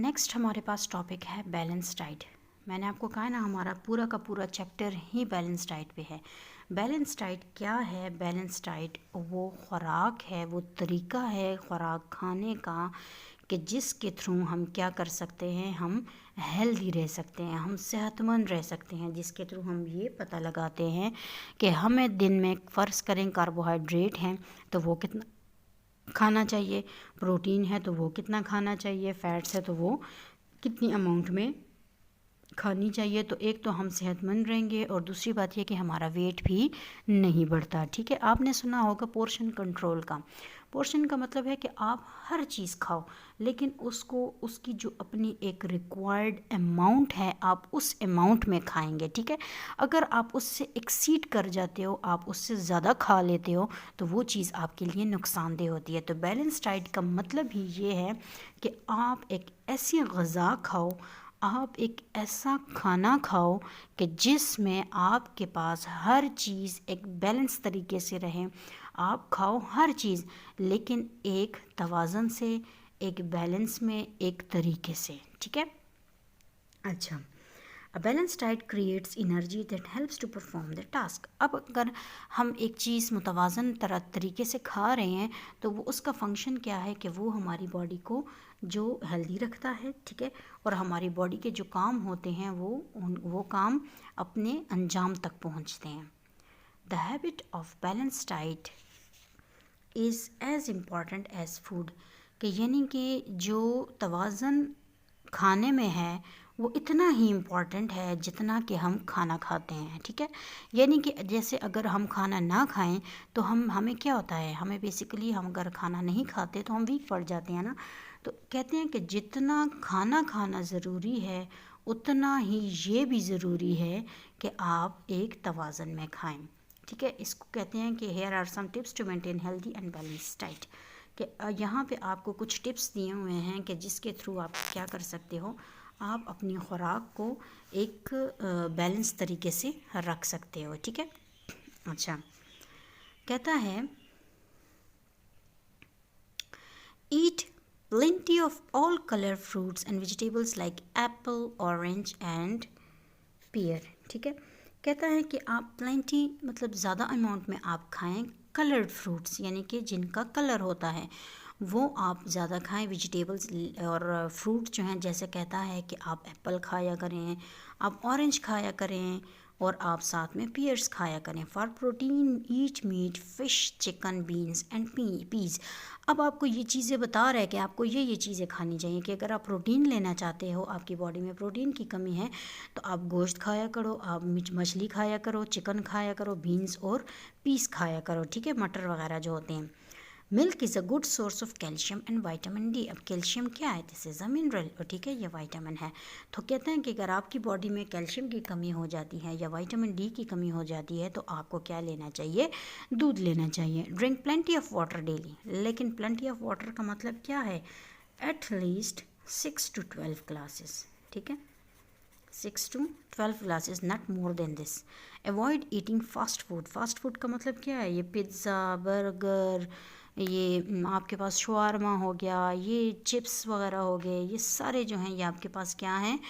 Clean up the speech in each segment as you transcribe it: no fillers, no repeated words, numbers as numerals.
Next हमारे पास topic है balance diet. मैंने आपको कहा ना हमारा पूरा का पूरा चैप्टर ही बैलेंस डाइट पे है। बैलेंस डाइट क्या है? बैलेंस डाइट वो खुराक है, वो तरीका है खुराक खाने का कि जिसके थ्रू हम क्या कर सकते हैं, हम हेल्दी रह सकते हैं, हम सेहतमंद रह सकते हैं, जिसके थ्रू हम ये पता लगाते हैं कि हमें दिन में फ़र्ज़ करें कार्बोहाइड्रेट हैं तो वो कितना खाना चाहिए, प्रोटीन है तो वो कितना खाना चाहिए, फैट्स है तो वो कितनी अमाउंट में खानी चाहिए। तो एक तो हम सेहतमंद रहेंगे और दूसरी बात ये कि हमारा वेट भी नहीं बढ़ता। ठीक है, आपने सुना होगा पोर्शन कंट्रोल का। पोर्शन का मतलब है कि आप हर चीज़ खाओ लेकिन उसको उसकी जो अपनी एक रिक्वायर्ड अमाउंट है आप उस अमाउंट में खाएंगे। ठीक है, अगर आप उससे एक्सीड कर जाते हो, आप उससे ज़्यादा खा लेते हो तो वो चीज़ आपके लिए नुकसानदेह होती है। तो बैलेंस डाइट का मतलब ही ये है कि आप एक ऐसी ग़िज़ा खाओ, आप एक ऐसा खाना खाओ कि जिसमें आपके पास हर चीज़ एक बैलेंस तरीके से रहे। आप खाओ हर चीज़ लेकिन एक तवाज़न से, एक बैलेंस में, एक तरीके से। ठीक है, अच्छा। A balance diet creates energy that helps to perform the task. अब अगर हम एक चीज़ मुतवाज़न तरीके से खा रहे हैं तो वो उसका फंक्शन क्या है कि वो हमारी बॉडी को जो हेल्दी रखता है। ठीक है, और हमारी बॉडी के जो काम होते हैं वो काम अपने अंजाम तक पहुंचते हैं। The habit of balance diet is as important as food, कि यानी कि जो तवाज़न खाने में है वो इतना ही इम्पॉर्टेंट है जितना कि हम खाना खाते हैं। ठीक है, यानी कि जैसे अगर हम खाना ना खाएं तो हमें क्या होता है, हमें बेसिकली हम अगर खाना नहीं खाते तो हम वीक पड़ जाते हैं ना। तो कहते हैं कि जितना खाना खाना ज़रूरी है उतना ही ये भी ज़रूरी है कि आप एक तवाज़न में खाएं। ठीक है, इसको कहते हैं कि here are some tips to maintain healthy and balance diet, कि यहाँ पे आपको कुछ टिप्स दिए हुए हैं कि जिसके थ्रू आप क्या कर सकते हो, आप अपनी खुराक को एक बैलेंस तरीके से रख सकते हो। ठीक है, अच्छा। कहता है ईट plenty of all color fruits and vegetables like apple, orange and pear। ठीक है, कहता है कि आप प्लेंटी मतलब ज़्यादा अमाउंट में आप खाएं कलर्ड फ्रूट्स, यानी कि जिनका कलर होता है वो आप ज़्यादा खाएं। वेजिटेबल्स और फ्रूट जो हैं, जैसे कहता है कि आप एप्पल खाया करें, आप ऑरेंज खाया करें और आप साथ में पियर्स खाया करें। For protein eat meat, fish, chicken, beans and peas. अब आपको ये चीज़ें बता रहा है कि आपको ये चीज़ें खानी चाहिए कि अगर आप प्रोटीन लेना चाहते हो, आपकी बॉडी में प्रोटीन की कमी है तो आप गोश्त खाया करो, आप मछली खाया करो, चिकन खाया करो, बीन्स और पीस खाया करो। ठीक है, मटर वगैरह जो होते हैं। Milk is a good source of calcium and vitamin D. अब कैल्शियम क्या है? दिस इज़ अ मिनरल, और ठीक है ये विटामिन है। तो कहते हैं कि अगर आपकी बॉडी में कैल्शियम की कमी हो जाती है या विटामिन डी की कमी हो जाती है तो आपको क्या लेना चाहिए? दूध लेना चाहिए। Drink plenty of water daily. लेकिन प्लेंटी ऑफ वाटर का मतलब क्या है? At least 6 to 12 glasses. ठीक है, 6 to 12 glasses, not more than this. Avoid eating fast food. Fast food का मतलब क्या है? ये पिज़्ज़ा, बर्गर, ये आपके पास शवारमा हो गया, ये चिप्स वगैरह हो गए, ये सारे जो हैं ये आपके पास क्या हैं?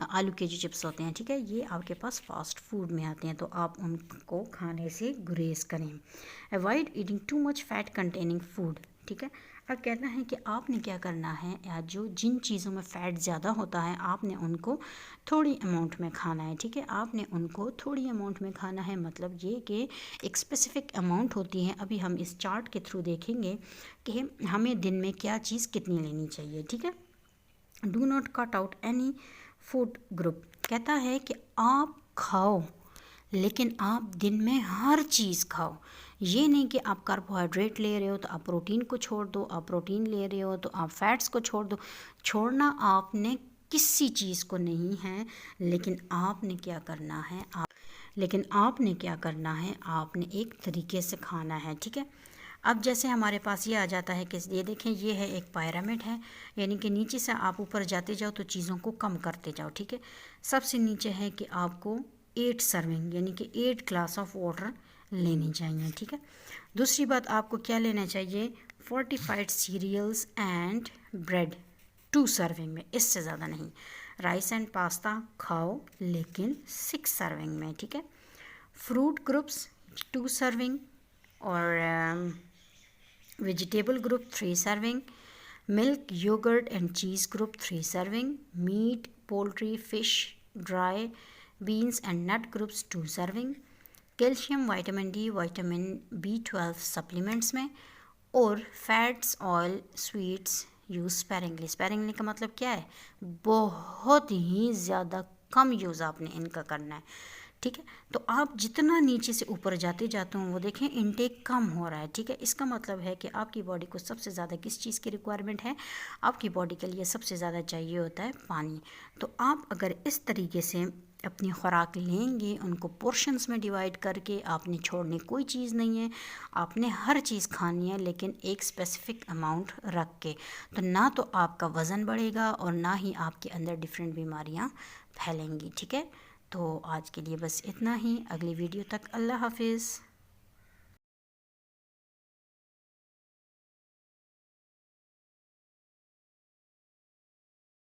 आलू के जो चिप्स होते हैं। ठीक है, ये आपके पास फास्ट फूड में आते हैं तो आप उनको खाने से गुरेज करें। Avoid eating too much fat containing food. ठीक है, अब कहना है कि आपने क्या करना है, या जो जिन चीज़ों में फ़ैट ज़्यादा होता है आपने उनको थोड़ी अमाउंट में खाना है। ठीक है, आपने उनको थोड़ी अमाउंट में खाना है, मतलब ये कि एक स्पेसिफ़िक अमाउंट होती है। अभी हम इस चार्ट के थ्रू देखेंगे कि हमें दिन में क्या चीज़ कितनी लेनी चाहिए। ठीक है, do not cut out any food group. कहता है कि आप खाओ लेकिन आप दिन में हर चीज़ खाओ। ये नहीं कि आप कार्बोहाइड्रेट ले रहे हो तो आप प्रोटीन को छोड़ दो, आप प्रोटीन ले रहे हो तो आप फैट्स को छोड़ दो। छोड़ना आपने किसी चीज़ को नहीं है, लेकिन आपने क्या करना है, आपने एक तरीके से खाना है। ठीक है, अब जैसे हमारे पास ये आ जाता है कि ये देखें, ये है एक पिरामिड है, यानी कि नीचे से आप ऊपर जाते जाओ तो चीज़ों को कम करते जाओ। ठीक है, सबसे नीचे है कि आपको 8 सर्विंग यानी कि 8 ग्लास ऑफ वाटर लेनी चाहिए। ठीक है, दूसरी बात आपको क्या लेना चाहिए? Fortified cereals and bread 2 serving में, इससे ज़्यादा नहीं। राइस एंड पास्ता खाओ लेकिन 6 सर्विंग में, ठीक है। फ्रूट ग्रुप्स 2 सर्विंग और vegetable group 3 serving, milk, yogurt and cheese group 3 serving, meat, poultry, fish, dry, beans and nut groups 2 serving, calcium, vitamin D, vitamin B12 supplements में, और fats, oil, sweets use sparingly. Sparingly का मतलब क्या है? बहुत ही ज़्यादा कम use आपने इनका करना है, ठीक है। तो आप जितना नीचे से ऊपर जाते जाते हो वो देखें इनटेक कम हो रहा है, ठीक है। इसका मतलब है कि आपकी बॉडी को सबसे ज़्यादा किस चीज़ की रिक्वायरमेंट है? आपकी बॉडी के लिए सबसे ज़्यादा चाहिए होता है पानी। तो आप अगर इस तरीके से अपनी खुराक लेंगे, उनको पोर्शंस में डिवाइड करके, आपने छोड़नी कोई चीज़ नहीं है, आपने हर चीज़ खानी है लेकिन एक स्पेसिफिक अमाउंट रख के, तो ना तो आपका वज़न बढ़ेगा और ना ही आपके अंदर डिफरेंट बीमारियां फैलेंगी, ठीक है। तो आज के लिए बस इतना ही, अगली वीडियो तक अल्लाह हाफिज़।